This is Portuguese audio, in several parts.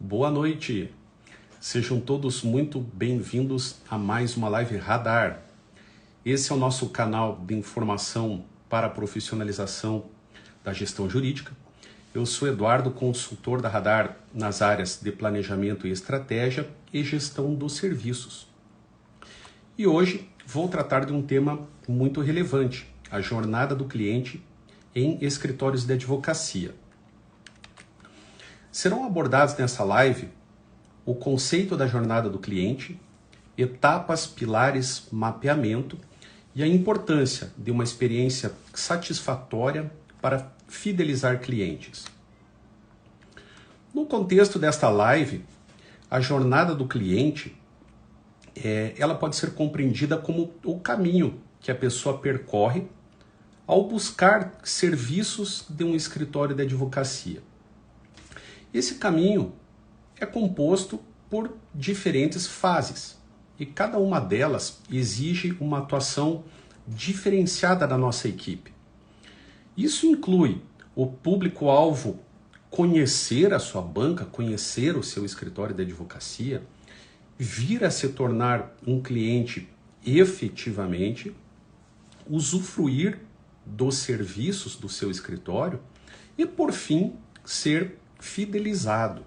Boa noite, sejam todos muito bem-vindos a mais uma live Radar. Esse é o nosso canal de informação para a profissionalização da gestão jurídica. Eu sou Eduardo, consultor da Radar nas áreas de planejamento e estratégia e gestão dos serviços. E hoje vou tratar de um tema muito relevante, a jornada do cliente em escritórios de advocacia. Serão abordados nessa live o conceito da jornada do cliente, etapas, pilares, mapeamento e a importância de uma experiência satisfatória para fidelizar clientes. No contexto desta live, a jornada do cliente ela pode ser compreendida como o caminho que a pessoa percorre ao buscar serviços de um escritório de advocacia. Esse caminho é composto por diferentes fases e cada uma delas exige uma atuação diferenciada da nossa equipe. Isso inclui o público-alvo conhecer a sua banca, conhecer o seu escritório de advocacia, vir a se tornar um cliente efetivamente, usufruir dos serviços do seu escritório e, por fim, ser fidelizado.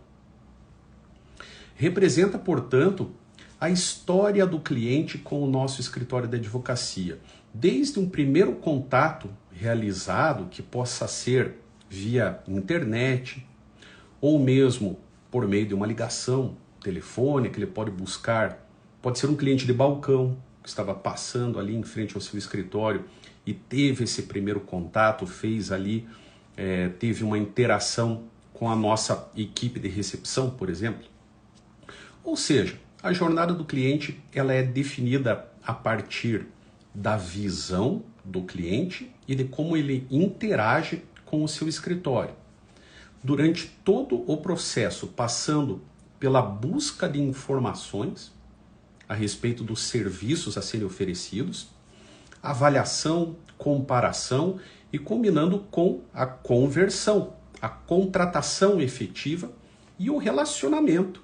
Representa, portanto, a história do cliente com o nosso escritório de advocacia, desde um primeiro contato realizado, que possa ser via internet, ou mesmo por meio de uma ligação telefônica, ele pode buscar, pode ser um cliente de balcão, que estava passando ali em frente ao seu escritório e teve esse primeiro contato, fez ali, teve uma interação com a nossa equipe de recepção, por exemplo. Ou seja, a jornada do cliente ela é definida a partir da visão do cliente e de como ele interage com o seu escritório. Durante todo o processo, passando pela busca de informações a respeito dos serviços a serem oferecidos, avaliação, comparação e combinando com a conversão, a contratação efetiva e o relacionamento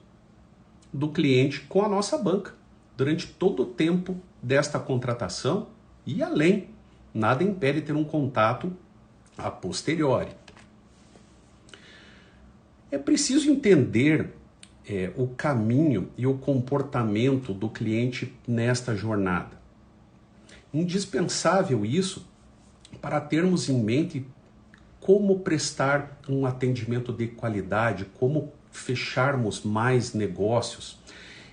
do cliente com a nossa banca durante todo o tempo desta contratação e além. Nada impede ter um contato a posteriori. É preciso entender o caminho e o comportamento do cliente nesta jornada. Indispensável isso para termos em mente como prestar um atendimento de qualidade, como fecharmos mais negócios.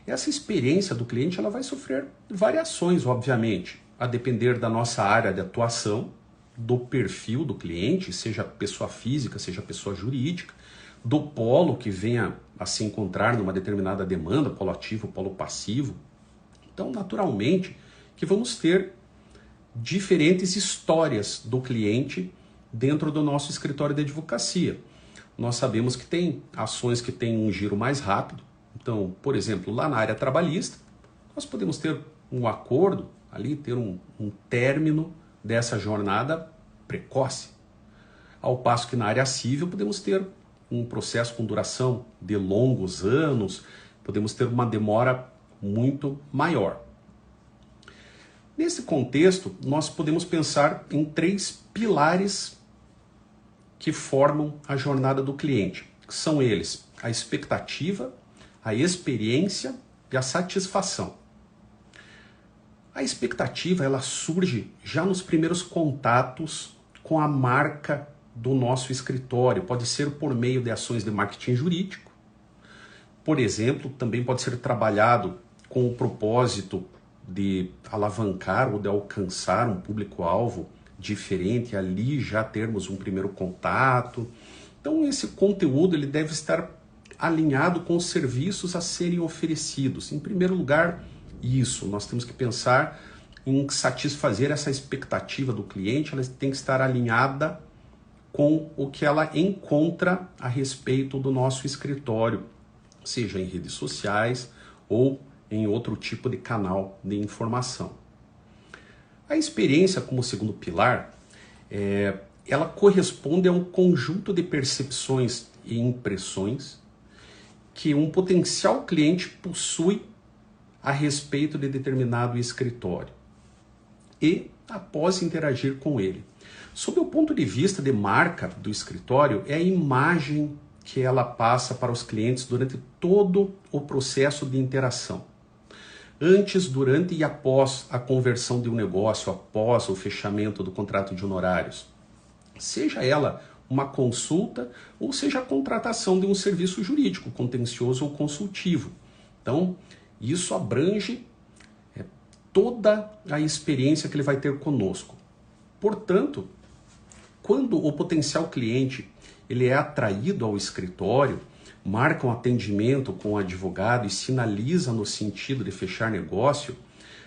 Essa experiência do cliente ela vai sofrer variações, obviamente, a depender da nossa área de atuação, do perfil do cliente, seja pessoa física, seja pessoa jurídica, do polo que venha a se encontrar numa determinada demanda, polo ativo, polo passivo. Então, naturalmente, que vamos ter diferentes histórias do cliente dentro do nosso escritório de advocacia. Nós sabemos que tem ações que têm um giro mais rápido. Então, por exemplo, lá na área trabalhista, nós podemos ter um acordo ali, ter um término dessa jornada precoce. Ao passo que na área civil podemos ter um processo com duração de longos anos, podemos ter uma demora muito maior. Nesse contexto, nós podemos pensar em 3 pilares que formam a jornada do cliente. São eles a expectativa, a experiência e a satisfação. A expectativa ela surge já nos primeiros contatos com a marca do nosso escritório. Pode ser por meio de ações de marketing jurídico. Por exemplo, também pode ser trabalhado com o propósito de alavancar ou de alcançar um público-alvo diferente, ali já termos um primeiro contato. Então esse conteúdo ele deve estar alinhado com os serviços a serem oferecidos. Em primeiro lugar, isso, nós temos que pensar em satisfazer essa expectativa do cliente, ela tem que estar alinhada com o que ela encontra a respeito do nosso escritório, seja em redes sociais ou em outro tipo de canal de informação. A experiência como segundo pilar, ela corresponde a um conjunto de percepções e impressões que um potencial cliente possui a respeito de determinado escritório e após interagir com ele. Sob o ponto de vista de marca do escritório, é a imagem que ela passa para os clientes durante todo o processo de interação. Antes, durante e após a conversão de um negócio, após o fechamento do contrato de honorários. Seja ela uma consulta ou seja a contratação de um serviço jurídico, contencioso ou consultivo. Então, isso abrange toda a experiência que ele vai ter conosco. Portanto, quando o potencial cliente ele é atraído ao escritório, marca um atendimento com o advogado e sinaliza no sentido de fechar negócio,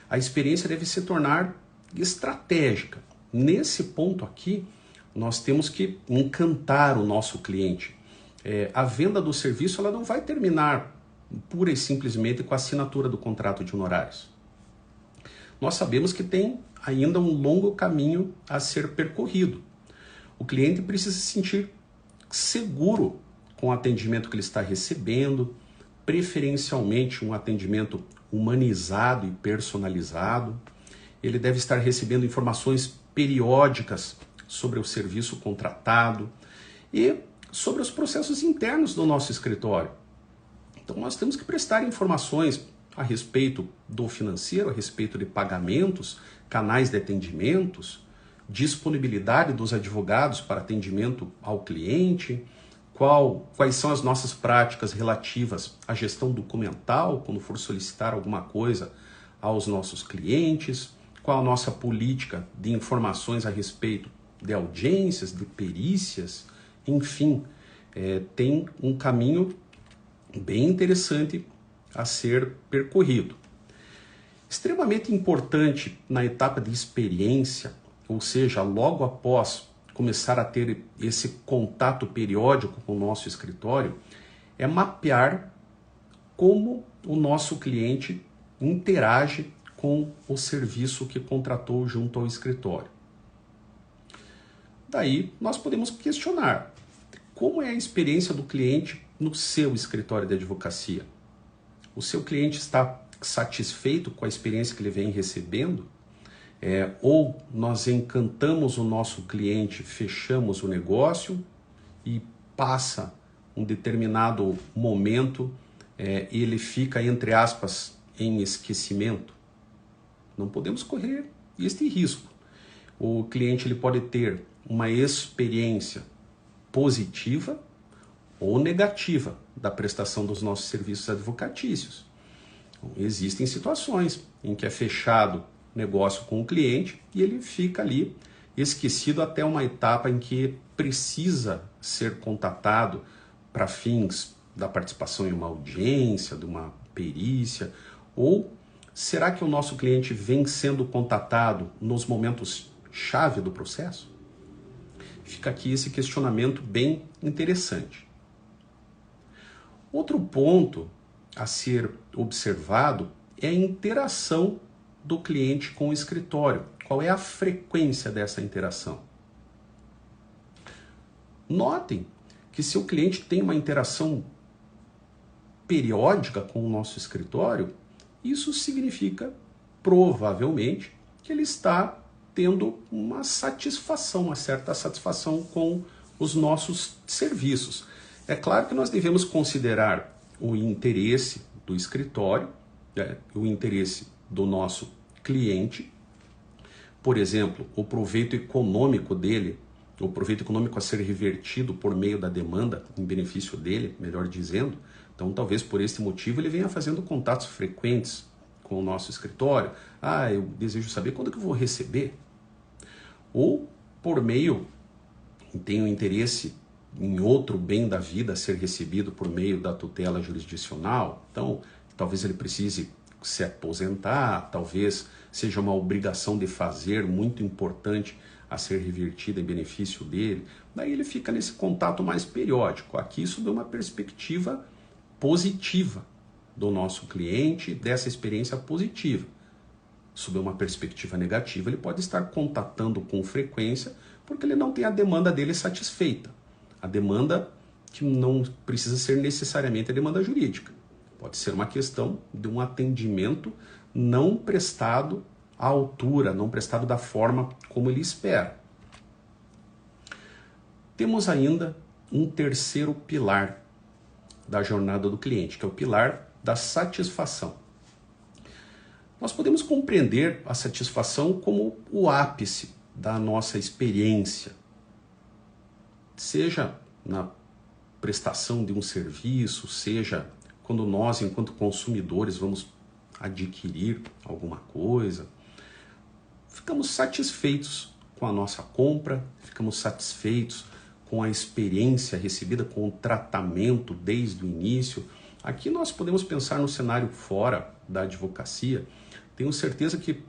a experiência deve se tornar estratégica. Nesse ponto aqui, nós temos que encantar o nosso cliente. A venda do serviço ela não vai terminar pura e simplesmente com a assinatura do contrato de honorários. Nós sabemos que tem ainda um longo caminho a ser percorrido. O cliente precisa se sentir seguro com o atendimento que ele está recebendo, preferencialmente um atendimento humanizado e personalizado. Ele deve estar recebendo informações periódicas sobre o serviço contratado e sobre os processos internos do nosso escritório. Então nós temos que prestar informações a respeito do financeiro, a respeito de pagamentos, canais de atendimentos, disponibilidade dos advogados para atendimento ao cliente, quais são as nossas práticas relativas à gestão documental, quando for solicitar alguma coisa aos nossos clientes, qual a nossa política de informações a respeito de audiências, de perícias, enfim, tem um caminho bem interessante a ser percorrido. Extremamente importante na etapa de experiência, ou seja, logo após começar a ter esse contato periódico com o nosso escritório, é mapear como o nosso cliente interage com o serviço que contratou junto ao escritório. Daí nós podemos questionar como é a experiência do cliente no seu escritório de advocacia. O seu cliente está satisfeito com a experiência que ele vem recebendo? Ou nós encantamos o nosso cliente, fechamos o negócio e passa um determinado momento, ele fica, entre aspas, em esquecimento? Não podemos correr este risco. O cliente ele pode ter uma experiência positiva ou negativa da prestação dos nossos serviços advocatícios. Então, existem situações em que é fechado negócio com o cliente e ele fica ali esquecido até uma etapa em que precisa ser contatado para fins da participação em uma audiência, de uma perícia, ou será que o nosso cliente vem sendo contatado nos momentos chave do processo? Fica aqui esse questionamento bem interessante. Outro ponto a ser observado é a interação do cliente com o escritório. Qual é a frequência dessa interação? Notem que se o cliente tem uma interação periódica com o nosso escritório, isso significa, provavelmente, que ele está tendo uma satisfação, uma certa satisfação com os nossos serviços. É claro que nós devemos considerar o interesse do escritório, o interesse do nosso cliente, por exemplo, o proveito econômico dele, o proveito econômico a ser revertido por meio da demanda em benefício dele, melhor dizendo. Então, talvez por este motivo ele venha fazendo contatos frequentes com o nosso escritório. Eu desejo saber quando que eu vou receber. Ou por meio, tenho interesse em outro bem da vida a ser recebido por meio da tutela jurisdicional. Então, talvez ele precise se aposentar, talvez seja uma obrigação de fazer muito importante a ser revertida em benefício dele. Daí ele fica nesse contato mais periódico. Aqui isso dá uma perspectiva positiva do nosso cliente, dessa experiência positiva. Sob uma perspectiva negativa, ele pode estar contatando com frequência porque ele não tem a demanda dele satisfeita. A demanda que não precisa ser necessariamente a demanda jurídica. Pode ser uma questão de um atendimento não prestado à altura, não prestado da forma como ele espera. Temos ainda um terceiro pilar da jornada do cliente, que é o pilar da satisfação. Nós podemos compreender a satisfação como o ápice da nossa experiência, seja na prestação de um serviço, seja quando nós, enquanto consumidores, vamos adquirir alguma coisa. Ficamos satisfeitos com a nossa compra, ficamos satisfeitos com a experiência recebida, com o tratamento desde o início. Aqui nós podemos pensar no cenário fora da advocacia. Tenho certeza que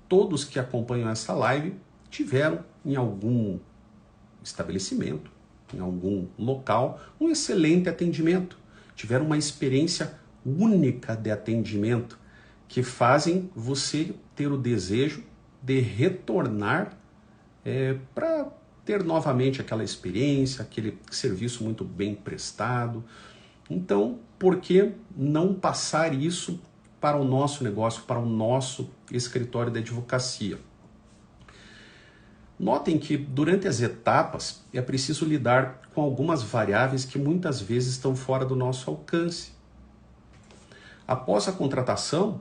todos que acompanham essa live tiveram em algum estabelecimento, em algum local, um excelente atendimento. Tiveram uma experiência única de atendimento que fazem você ter o desejo de retornar para ter novamente aquela experiência, aquele serviço muito bem prestado. Então, por que não passar isso para o nosso negócio, para o nosso escritório de advocacia? Notem que durante as etapas é preciso lidar com algumas variáveis que muitas vezes estão fora do nosso alcance. Após a contratação,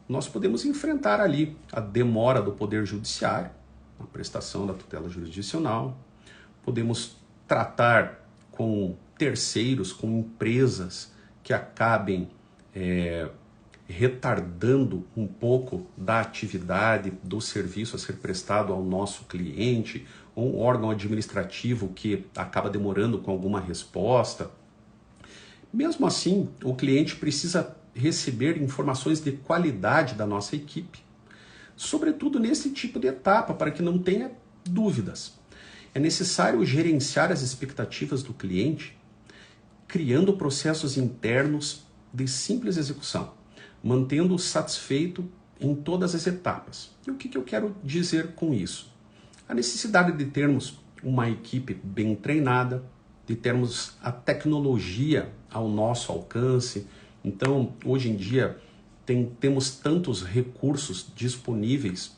nós podemos enfrentar ali a demora do Poder Judiciário, a prestação da tutela jurisdicional, podemos tratar com terceiros, com empresas que acabem retardando um pouco da atividade do serviço a ser prestado ao nosso cliente, ou um órgão administrativo que acaba demorando com alguma resposta. Mesmo assim, o cliente precisa receber informações de qualidade da nossa equipe, sobretudo nesse tipo de etapa, para que não tenha dúvidas. É necessário gerenciar as expectativas do cliente, criando processos internos de simples execução, mantendo-o satisfeito em todas as etapas. E o que eu quero dizer com isso? A necessidade de termos uma equipe bem treinada, de termos a tecnologia ao nosso alcance. Então, hoje em dia, temos tantos recursos disponíveis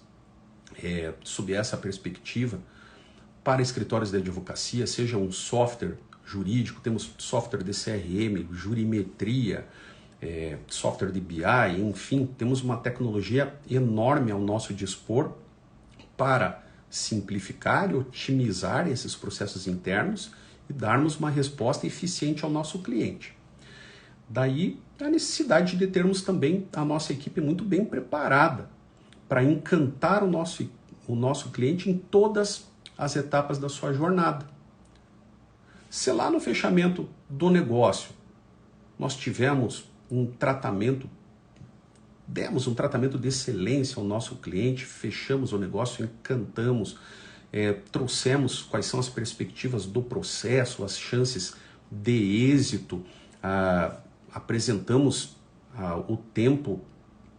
sob essa perspectiva para escritórios de advocacia, seja um software jurídico, temos software de CRM, jurimetria, software de BI, enfim, temos uma tecnologia enorme ao nosso dispor para simplificar e otimizar esses processos internos e darmos uma resposta eficiente ao nosso cliente. Daí a necessidade de termos também a nossa equipe muito bem preparada para encantar o nosso cliente em todas as etapas da sua jornada. Se lá no fechamento do negócio nós tivemos demos um tratamento de excelência ao nosso cliente, fechamos o negócio, encantamos, trouxemos quais são as perspectivas do processo, as chances de êxito, apresentamos o tempo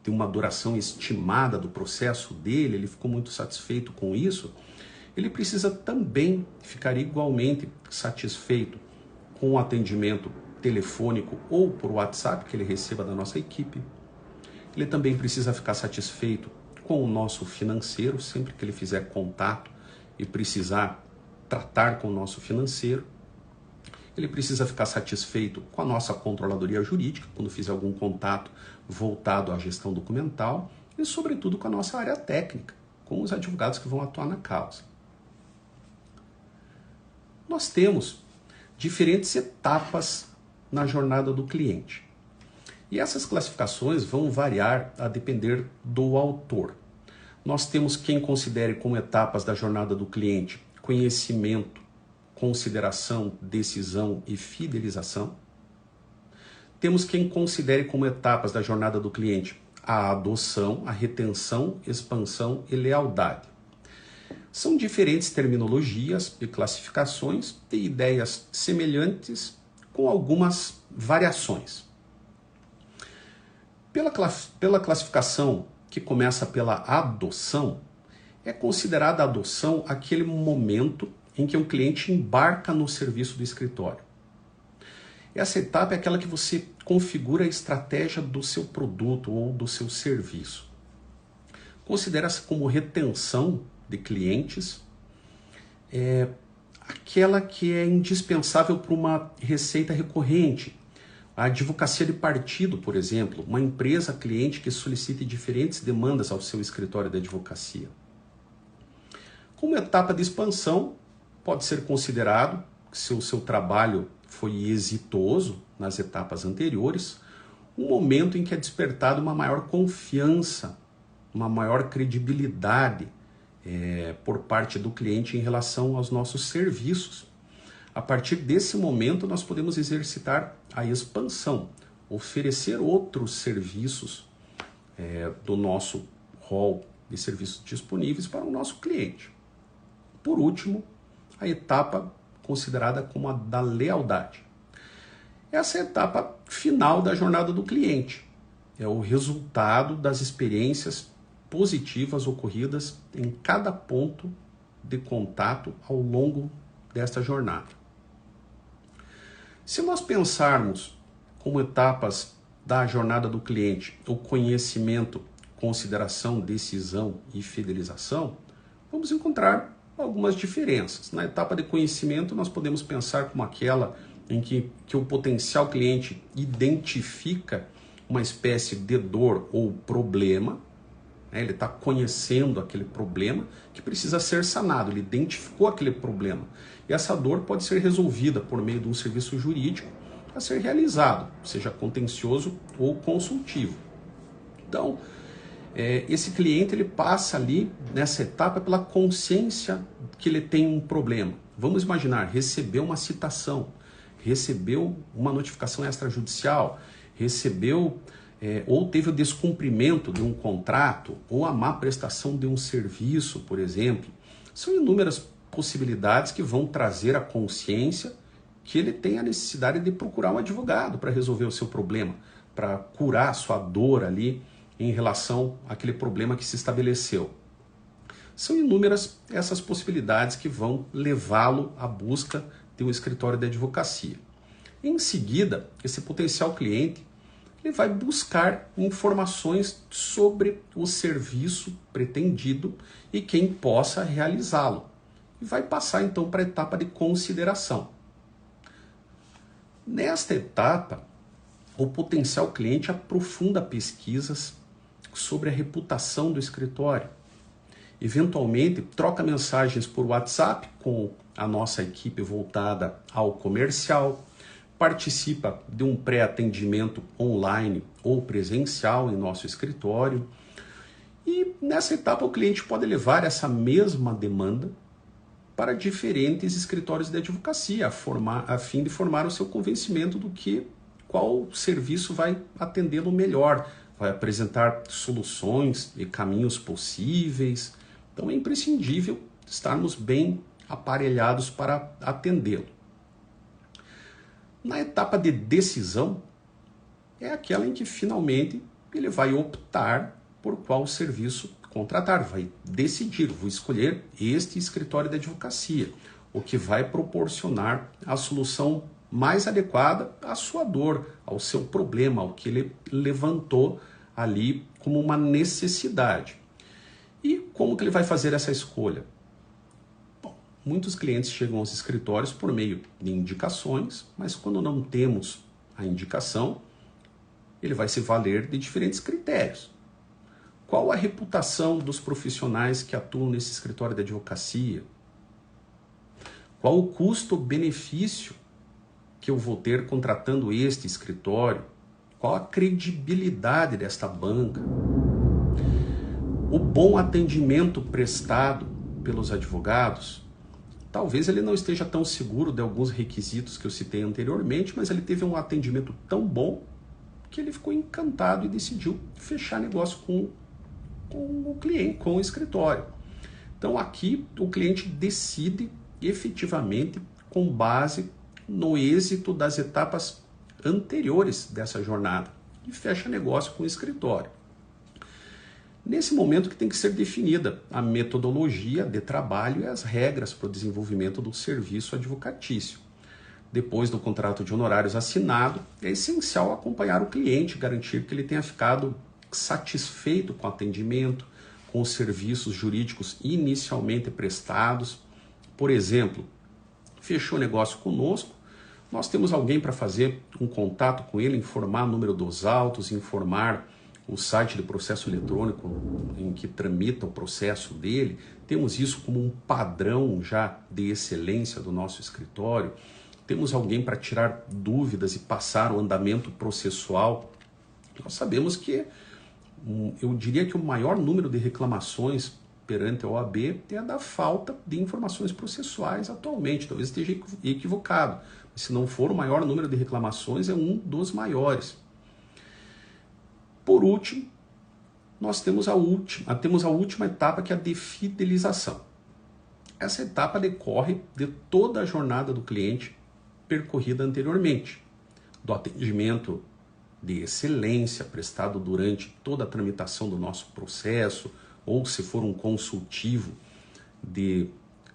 de uma duração estimada do processo dele, ele ficou muito satisfeito com isso, ele precisa também ficar igualmente satisfeito com o atendimento telefônico ou por WhatsApp que ele receba da nossa equipe. Ele também precisa ficar satisfeito com o nosso financeiro, sempre que ele fizer contato e precisar tratar com o nosso financeiro. Ele precisa ficar satisfeito com a nossa controladoria jurídica, quando fizer algum contato voltado à gestão documental, e sobretudo com a nossa área técnica, com os advogados que vão atuar na causa. Nós temos diferentes etapas na jornada do cliente. E essas classificações vão variar a depender do autor. Nós temos quem considere como etapas da jornada do cliente conhecimento, consideração, decisão e fidelização. Temos quem considere como etapas da jornada do cliente a adoção, a retenção, expansão e lealdade. São diferentes terminologias e classificações de ideias semelhantes com algumas variações. Pela classificação que começa pela adoção, é considerada a adoção aquele momento em que o cliente embarca no serviço do escritório. Essa etapa é aquela que você configura a estratégia do seu produto ou do seu serviço. Considera-se como retenção de clientes, aquela que é indispensável para uma receita recorrente. A advocacia de partido, por exemplo, uma empresa cliente que solicite diferentes demandas ao seu escritório de advocacia. Como etapa de expansão, pode ser considerado que se o seu trabalho foi exitoso nas etapas anteriores, um momento em que é despertada uma maior confiança, uma maior credibilidade por parte do cliente em relação aos nossos serviços. A partir desse momento, nós podemos exercitar a expansão, oferecer outros serviços do nosso hall de serviços disponíveis para o nosso cliente. Por último, a etapa considerada como a da lealdade. Essa é a etapa final da jornada do cliente. É o resultado das experiências positivas ocorridas em cada ponto de contato ao longo desta jornada. Se nós pensarmos como etapas da jornada do cliente o conhecimento, consideração, decisão e fidelização, vamos encontrar algumas diferenças. Na etapa de conhecimento, nós podemos pensar como aquela em que o potencial cliente identifica uma espécie de dor ou problema, ele está conhecendo aquele problema que precisa ser sanado, ele identificou aquele problema. E essa dor pode ser resolvida por meio de um serviço jurídico a ser realizado, seja contencioso ou consultivo. Então, esse cliente ele passa ali nessa etapa pela consciência que ele tem um problema. Vamos imaginar, recebeu uma citação, recebeu uma notificação extrajudicial, recebeu ou teve o descumprimento de um contrato, ou a má prestação de um serviço, por exemplo. São inúmeras possibilidades que vão trazer a consciência que ele tem a necessidade de procurar um advogado para resolver o seu problema, para curar a sua dor ali em relação àquele problema que se estabeleceu. São inúmeras essas possibilidades que vão levá-lo à busca de um escritório de advocacia. Em seguida, esse potencial cliente ele vai buscar informações sobre o serviço pretendido e quem possa realizá-lo. E vai passar então para a etapa de consideração. Nesta etapa, o potencial cliente aprofunda pesquisas sobre a reputação do escritório. Eventualmente, troca mensagens por WhatsApp com a nossa equipe voltada ao comercial, participa de um pré-atendimento online ou presencial em nosso escritório. E nessa etapa o cliente pode levar essa mesma demanda para diferentes escritórios de advocacia, a fim de formar o seu convencimento do que qual serviço vai atendê-lo melhor, vai apresentar soluções e caminhos possíveis. Então é imprescindível estarmos bem aparelhados para atendê-lo. Na etapa de decisão, é aquela em que finalmente ele vai optar por qual serviço contratar, vai decidir, vou escolher este escritório de advocacia, o que vai proporcionar a solução mais adequada à sua dor, ao seu problema, ao que ele levantou ali como uma necessidade. E como que ele vai fazer essa escolha? Muitos clientes chegam aos escritórios por meio de indicações, mas quando não temos a indicação, ele vai se valer de diferentes critérios. Qual a reputação dos profissionais que atuam nesse escritório de advocacia? Qual o custo-benefício que eu vou ter contratando este escritório? Qual a credibilidade desta banca? O bom atendimento prestado pelos advogados? Talvez ele não esteja tão seguro de alguns requisitos que eu citei anteriormente, mas ele teve um atendimento tão bom que ele ficou encantado e decidiu fechar negócio com o cliente, com o escritório. Então aqui o cliente decide efetivamente com base no êxito das etapas anteriores dessa jornada e fecha negócio com o escritório. Nesse momento que tem que ser definida a metodologia de trabalho e as regras para o desenvolvimento do serviço advocatício. Depois do contrato de honorários assinado, é essencial acompanhar o cliente, garantir que ele tenha ficado satisfeito com o atendimento, com os serviços jurídicos inicialmente prestados. Por exemplo, fechou negócio conosco, nós temos alguém para fazer um contato com ele, informar o número dos autos, informar o site de processo eletrônico em que tramita o processo dele. Temos isso como um padrão já de excelência do nosso escritório. Temos alguém para tirar dúvidas e passar o andamento processual. Nós sabemos que, eu diria que o maior número de reclamações perante a OAB é a da falta de informações processuais atualmente. Talvez esteja equivocado, mas se não for o maior número de reclamações, é um dos maiores. Por último, nós temos a última etapa, que é a de fidelização. Essa etapa decorre de toda a jornada do cliente percorrida anteriormente, do atendimento de excelência prestado durante toda a tramitação do nosso processo, ou se for um consultivo,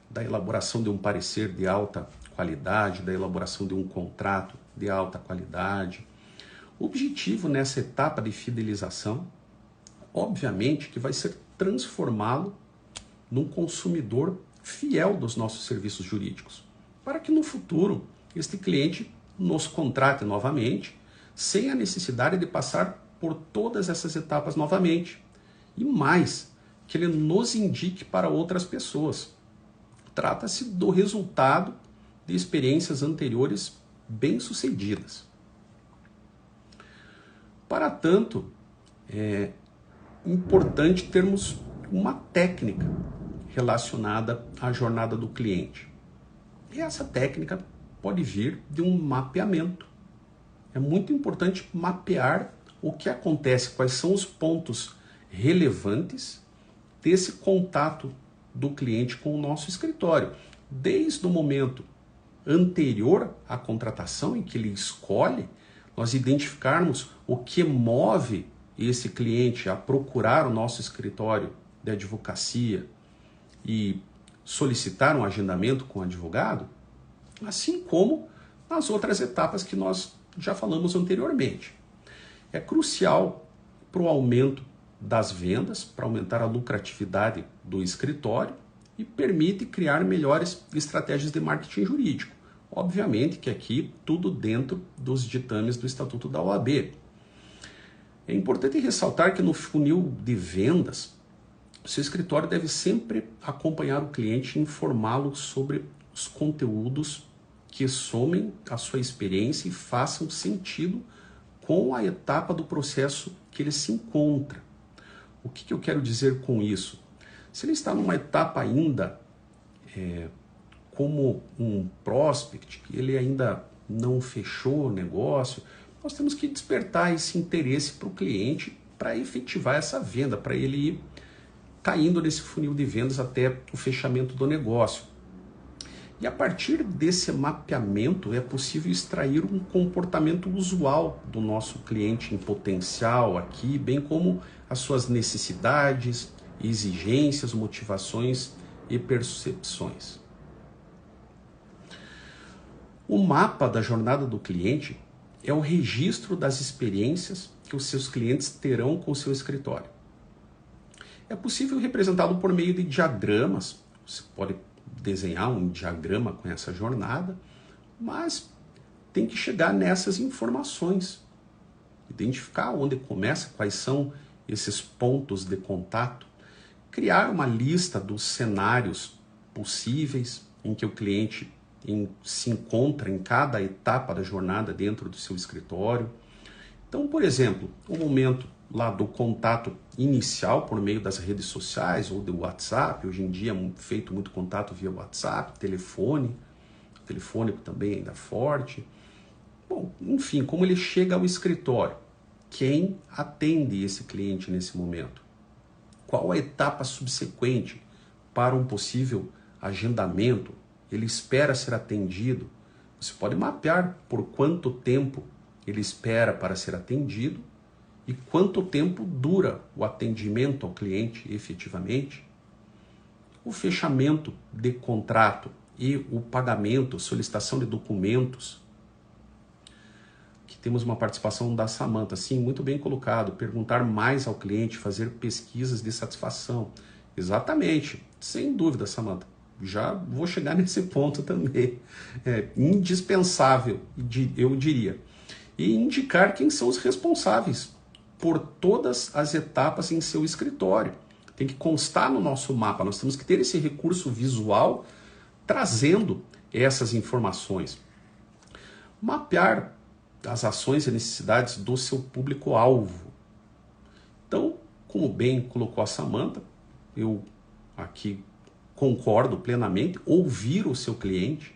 da elaboração de um parecer de alta qualidade, da elaboração de um contrato de alta qualidade. O objetivo nessa etapa de fidelização, obviamente, que vai ser transformá-lo num consumidor fiel dos nossos serviços jurídicos, para que no futuro este cliente nos contrate novamente, sem a necessidade de passar por todas essas etapas novamente. E mais, que ele nos indique para outras pessoas. Trata-se do resultado de experiências anteriores bem-sucedidas. Para tanto, é importante termos uma técnica relacionada à jornada do cliente. E essa técnica pode vir de um mapeamento. É muito importante mapear o que acontece, quais são os pontos relevantes desse contato do cliente com o nosso escritório. Desde o momento anterior à contratação, em que ele escolhe, nós identificarmos o que move esse cliente a procurar o nosso escritório de advocacia e solicitar um agendamento com o advogado, assim como nas outras etapas que nós já falamos anteriormente. É crucial para o aumento das vendas, para aumentar a lucratividade do escritório e permite criar melhores estratégias de marketing jurídico. Obviamente que aqui tudo dentro dos ditames do Estatuto da OAB. É importante ressaltar que no funil de vendas, o seu escritório deve sempre acompanhar o cliente e informá-lo sobre os conteúdos que somem a sua experiência e façam sentido com a etapa do processo que ele se encontra. O que eu quero dizer com isso? Se ele está numa etapa ainda como um prospect, que ele ainda não fechou o negócio, nós temos que despertar esse interesse para o cliente para efetivar essa venda, para ele ir caindo nesse funil de vendas até o fechamento do negócio. E a partir desse mapeamento é possível extrair um comportamento usual do nosso cliente em potencial aqui, bem como as suas necessidades, exigências, motivações e percepções. O mapa da jornada do cliente é o registro das experiências que os seus clientes terão com o seu escritório. É possível representá-lo por meio de diagramas. Você pode desenhar um diagrama com essa jornada, mas tem que chegar nessas informações, identificar onde começa, quais são esses pontos de contato, criar uma lista dos cenários possíveis em que o cliente se encontra em cada etapa da jornada dentro do seu escritório. Então, por exemplo, o momento lá do contato inicial por meio das redes sociais ou do WhatsApp, hoje em dia é feito muito contato via WhatsApp, telefônico também ainda forte. Bom, enfim, como ele chega ao escritório, quem atende esse cliente nesse momento? Qual a etapa subsequente para um possível agendamento? Ele espera ser atendido? Você pode mapear por quanto tempo ele espera para ser atendido e quanto tempo dura o atendimento ao cliente efetivamente. O fechamento de contrato e o pagamento, solicitação de documentos. Aqui temos uma participação da Samantha, sim, muito bem colocado, perguntar mais ao cliente, fazer pesquisas de satisfação. Exatamente, sem dúvida, Samantha, já vou chegar nesse ponto também, é indispensável, eu diria. E indicar quem são os responsáveis por todas as etapas em seu escritório. Tem que constar no nosso mapa, nós temos que ter esse recurso visual trazendo essas informações. Mapear as ações e necessidades do seu público-alvo. Então, como bem colocou a Samantha, eu aqui concordo plenamente, ouvir o seu cliente.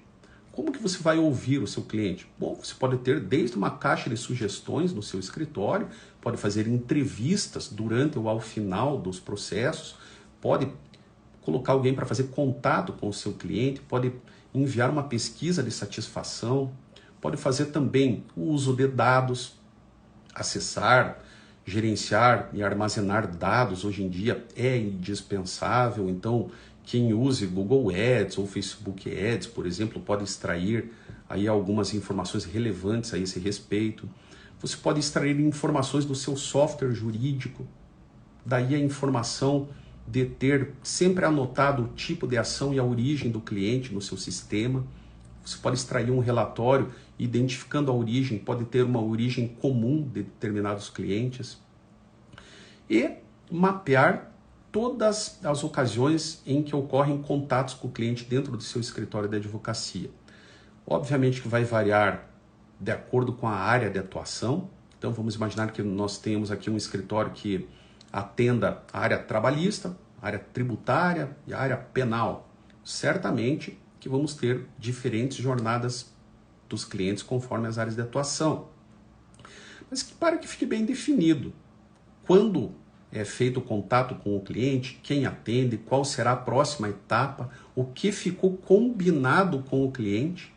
Como que você vai ouvir o seu cliente? Bom, você pode ter desde uma caixa de sugestões no seu escritório, pode fazer entrevistas durante ou ao final dos processos, pode colocar alguém para fazer contato com o seu cliente, pode enviar uma pesquisa de satisfação, pode fazer também o uso de dados, acessar, gerenciar e armazenar dados hoje em dia é indispensável, então quem use Google Ads ou Facebook Ads, por exemplo, pode extrair aí algumas informações relevantes a esse respeito. Você pode extrair informações do seu software jurídico, daí a informação de ter sempre anotado o tipo de ação e a origem do cliente no seu sistema. Você pode extrair um relatório identificando a origem, pode ter uma origem comum de determinados clientes. E mapear todas as ocasiões em que ocorrem contatos com o cliente dentro do seu escritório de advocacia. Obviamente que vai variar de acordo com a área de atuação. Então vamos imaginar que nós temos aqui um escritório que atenda a área trabalhista, a área tributária e a área penal. Certamente que vamos ter diferentes jornadas dos clientes conforme as áreas de atuação. Mas para que fique bem definido, quando é feito o contato com o cliente, quem atende, qual será a próxima etapa, o que ficou combinado com o cliente,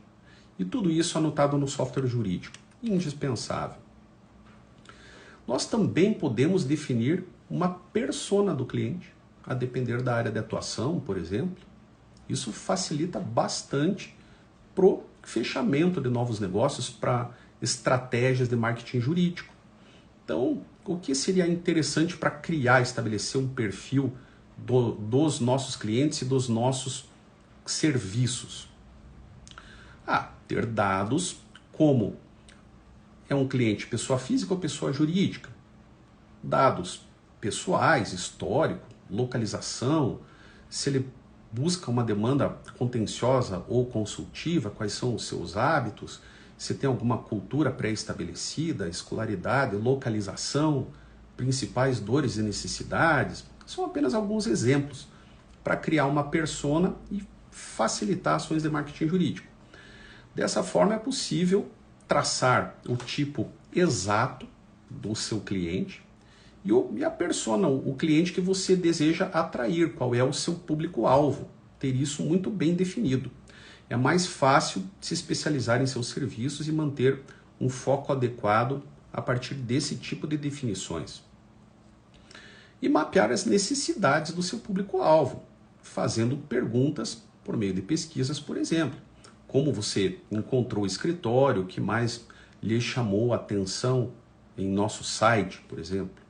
e tudo isso anotado no software jurídico. Indispensável. Nós também podemos definir uma persona do cliente, a depender da área de atuação, por exemplo. Isso facilita bastante para o fechamento de novos negócios, para estratégias de marketing jurídico. Então, o que seria interessante para criar, estabelecer um perfil dos nossos clientes e dos nossos serviços? Ter dados como é um cliente pessoa física ou pessoa jurídica, dados pessoais, histórico, localização, se ele busca uma demanda contenciosa ou consultiva, quais são os seus hábitos, se tem alguma cultura pré-estabelecida, escolaridade, localização, principais dores e necessidades. São apenas alguns exemplos para criar uma persona e facilitar ações de marketing jurídico. Dessa forma é possível traçar o tipo exato do seu cliente e a persona, o cliente que você deseja atrair, qual é o seu público-alvo, ter isso muito bem definido. É mais fácil se especializar em seus serviços e manter um foco adequado a partir desse tipo de definições. E mapear as necessidades do seu público-alvo, fazendo perguntas por meio de pesquisas, por exemplo. Como você encontrou o escritório, o que mais lhe chamou a atenção em nosso site, por exemplo.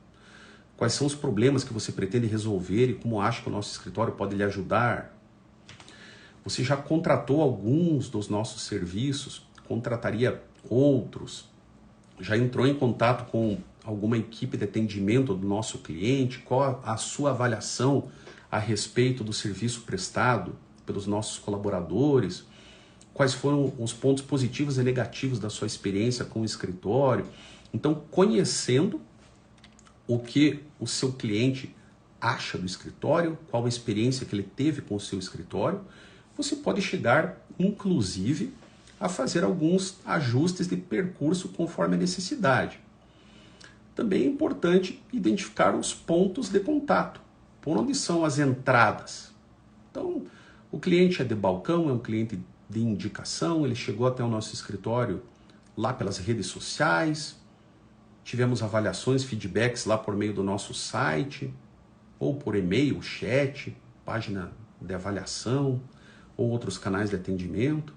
Quais são os problemas que você pretende resolver e como acha que o nosso escritório pode lhe ajudar? Você já contratou alguns dos nossos serviços? Contrataria outros? Já entrou em contato com alguma equipe de atendimento do nosso cliente? Qual a sua avaliação a respeito do serviço prestado pelos nossos colaboradores? Quais foram os pontos positivos e negativos da sua experiência com o escritório? Então, conhecendo o que o seu cliente acha do escritório, qual a experiência que ele teve com o seu escritório, você pode chegar, inclusive, a fazer alguns ajustes de percurso conforme a necessidade. Também é importante identificar os pontos de contato, por onde são as entradas. Então, o cliente é de balcão, é um cliente de indicação, ele chegou até o nosso escritório lá pelas redes sociais, tivemos avaliações, feedbacks lá por meio do nosso site, ou por e-mail, chat, página de avaliação, ou outros canais de atendimento.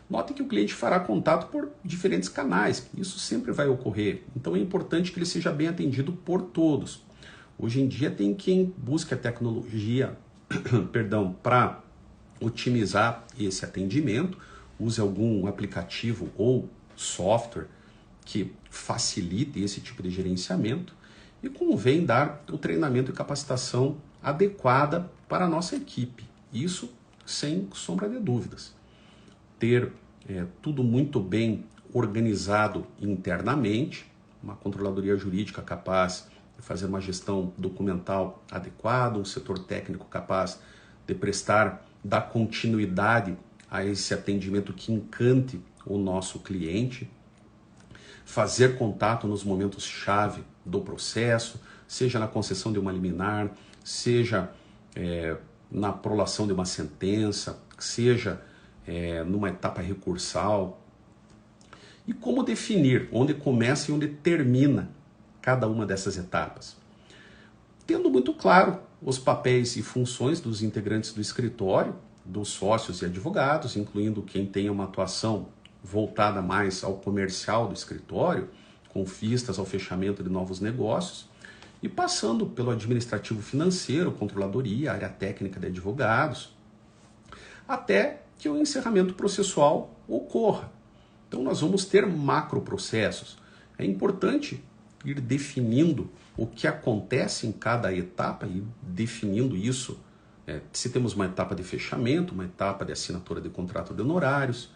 Note que o cliente fará contato por diferentes canais, isso sempre vai ocorrer, então é importante que ele seja bem atendido por todos. Hoje em dia tem quem busque a tecnologia para otimizar esse atendimento, use algum aplicativo ou software que facilite esse tipo de gerenciamento e convém dar o treinamento e capacitação adequada para a nossa equipe, isso sem sombra de dúvidas. Ter tudo muito bem organizado internamente, uma controladoria jurídica capaz de fazer uma gestão documental adequada, um setor técnico capaz de dar continuidade a esse atendimento que encante o nosso cliente, fazer contato nos momentos-chave do processo, seja na concessão de uma liminar, seja na prolação de uma sentença, seja numa etapa recursal. E como definir onde começa e onde termina cada uma dessas etapas? Tendo muito claro os papéis e funções dos integrantes do escritório, dos sócios e advogados, incluindo quem tenha uma atuação voltada mais ao comercial do escritório, com vistas ao fechamento de novos negócios, e passando pelo administrativo financeiro, controladoria, área técnica de advogados, até que o encerramento processual ocorra. Então nós vamos ter macroprocessos. É importante ir definindo o que acontece em cada etapa e definindo isso. Se temos uma etapa de fechamento, uma etapa de assinatura de contrato de honorários,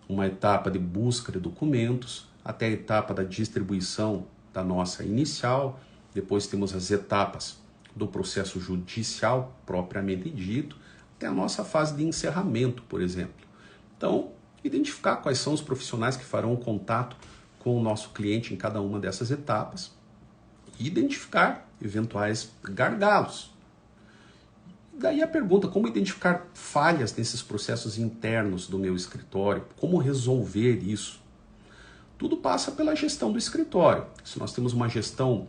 uma etapa de busca de documentos, até a etapa da distribuição da nossa inicial, depois temos as etapas do processo judicial propriamente dito, até a nossa fase de encerramento, por exemplo. Então, identificar quais são os profissionais que farão contato com o nosso cliente em cada uma dessas etapas e identificar eventuais gargalos. Daí a pergunta, como identificar falhas nesses processos internos do meu escritório? Como resolver isso? Tudo passa pela gestão do escritório. Se nós temos uma gestão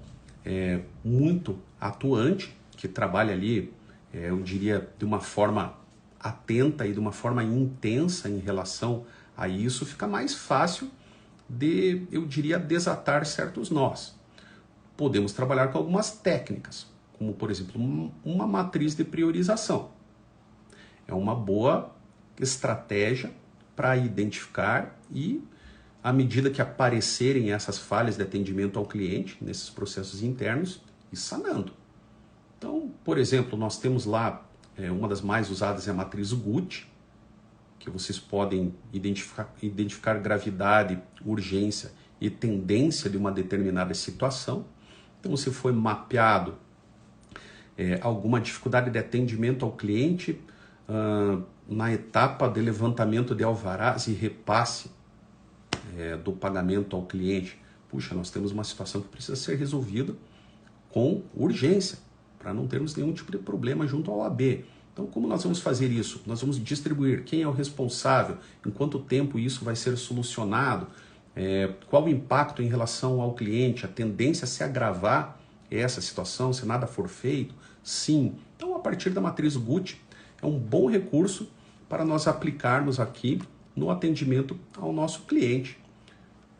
muito atuante, que trabalha ali, eu diria, de uma forma atenta e de uma forma intensa em relação a isso, fica mais fácil de, eu diria, desatar certos nós. Podemos trabalhar com algumas técnicas, como, por exemplo, uma matriz de priorização. É uma boa estratégia para identificar e, à medida que aparecerem essas falhas de atendimento ao cliente, nesses processos internos, ir sanando. Então, por exemplo, nós temos lá, uma das mais usadas é a matriz Gucci, que vocês podem identificar gravidade, urgência e tendência de uma determinada situação. Então, se foi mapeado alguma dificuldade de atendimento ao cliente na etapa de levantamento de alvarás e repasse do pagamento ao cliente, puxa, nós temos uma situação que precisa ser resolvida com urgência, para não termos nenhum tipo de problema junto ao AB. Então, como nós vamos fazer isso? Nós vamos distribuir quem é o responsável, em quanto tempo isso vai ser solucionado, qual o impacto em relação ao cliente, a tendência a se agravar essa situação, se nada for feito? Sim. Então, a partir da matriz Gucci, é um bom recurso para nós aplicarmos aqui no atendimento ao nosso cliente.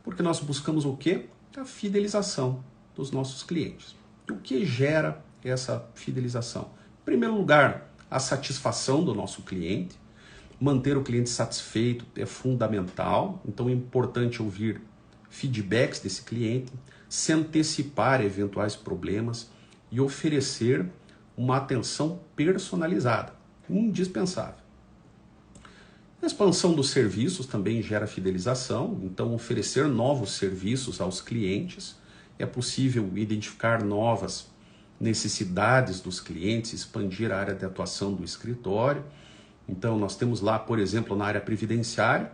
Porque nós buscamos o quê? A fidelização dos nossos clientes. E o que gera essa fidelização? Em primeiro lugar, a satisfação do nosso cliente. Manter o cliente satisfeito é fundamental, então é importante ouvir feedbacks desse cliente, se antecipar a eventuais problemas e oferecer uma atenção personalizada, indispensável. A expansão dos serviços também gera fidelização, então oferecer novos serviços aos clientes. É possível identificar novas necessidades dos clientes, expandir a área de atuação do escritório. Então nós temos lá, por exemplo, na área previdenciária,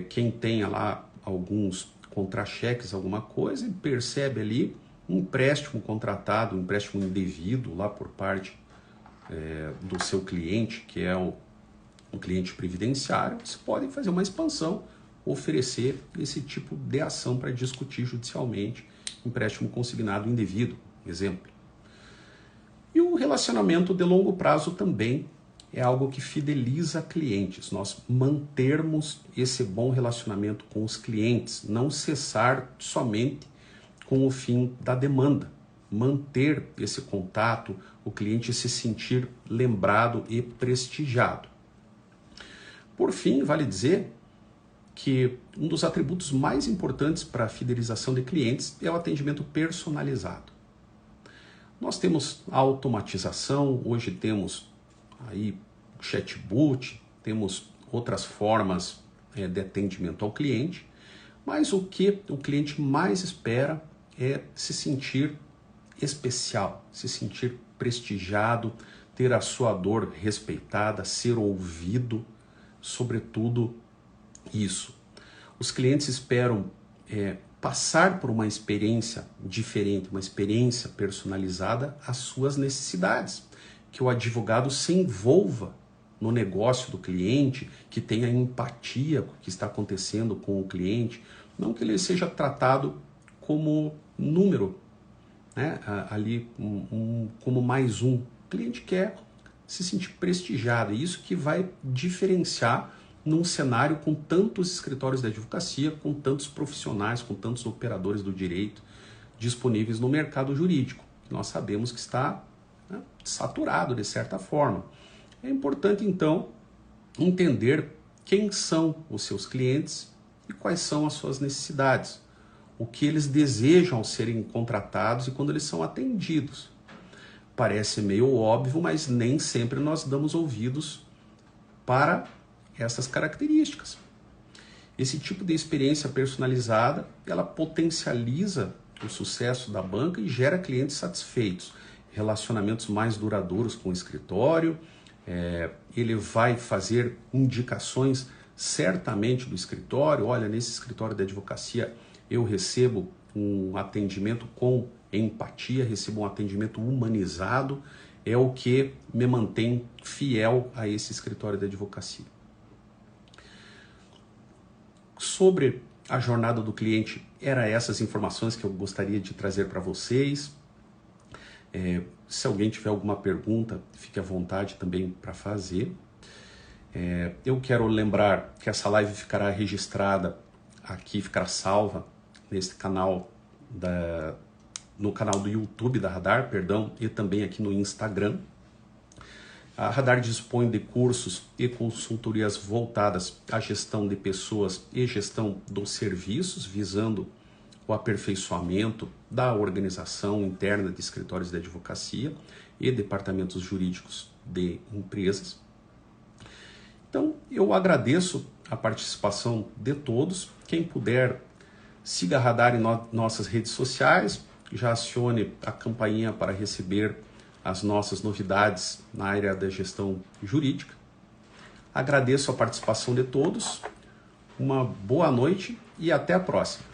quem tenha lá alguns contra-cheques, alguma coisa, e percebe ali um empréstimo contratado, um empréstimo indevido lá por parte do seu cliente, que é o cliente previdenciário, você pode fazer uma expansão, oferecer esse tipo de ação para discutir judicialmente empréstimo consignado indevido, exemplo. E o relacionamento de longo prazo também é algo que fideliza clientes. Nós mantermos esse bom relacionamento com os clientes, não cessar somente com o fim da demanda. Manter esse contato, o cliente se sentir lembrado e prestigiado. Por fim, vale dizer que um dos atributos mais importantes para a fidelização de clientes é o atendimento personalizado. Nós temos a automatização, hoje temos aí chatbot, temos outras formas de atendimento ao cliente, mas o que o cliente mais espera é se sentir especial, se sentir prestigiado, ter a sua dor respeitada, ser ouvido, sobretudo isso. Os clientes esperam passar por uma experiência diferente, uma experiência personalizada às suas necessidades, que o advogado se envolva no negócio do cliente, que tenha empatia com o que está acontecendo com o cliente, não que ele seja tratado como número, né? Ali como mais um. O cliente quer se sentir prestigiado, e isso que vai diferenciar num cenário com tantos escritórios de advocacia, com tantos profissionais, com tantos operadores do direito disponíveis no mercado jurídico, que nós sabemos que está, né, saturado de certa forma. É importante, então, entender quem são os seus clientes e quais são as suas necessidades, o que eles desejam ao serem contratados e quando eles são atendidos. Parece meio óbvio, mas nem sempre nós damos ouvidos para essas características. Esse tipo de experiência personalizada, ela potencializa o sucesso da banca e gera clientes satisfeitos, relacionamentos mais duradouros com o escritório. Ele vai fazer indicações certamente do escritório. Olha, nesse escritório de advocacia eu recebo um atendimento com empatia, recebo um atendimento humanizado, é o que me mantém fiel a esse escritório de advocacia. Sobre a jornada do cliente, eram essas informações que eu gostaria de trazer para vocês. Se alguém tiver alguma pergunta, fique à vontade também para fazer. Eu quero lembrar que essa live ficará registrada aqui, ficará salva nesse canal, no canal do YouTube da Radar, e também aqui no Instagram. A Radar dispõe de cursos e consultorias voltadas à gestão de pessoas e gestão dos serviços, visando o aperfeiçoamento da organização interna de escritórios de advocacia e departamentos jurídicos de empresas. Então, eu agradeço a participação de todos. Quem puder, siga a Radar em nossas redes sociais, já acione a campainha para receber as nossas novidades na área da gestão jurídica. Agradeço a participação de todos, uma boa noite e até a próxima.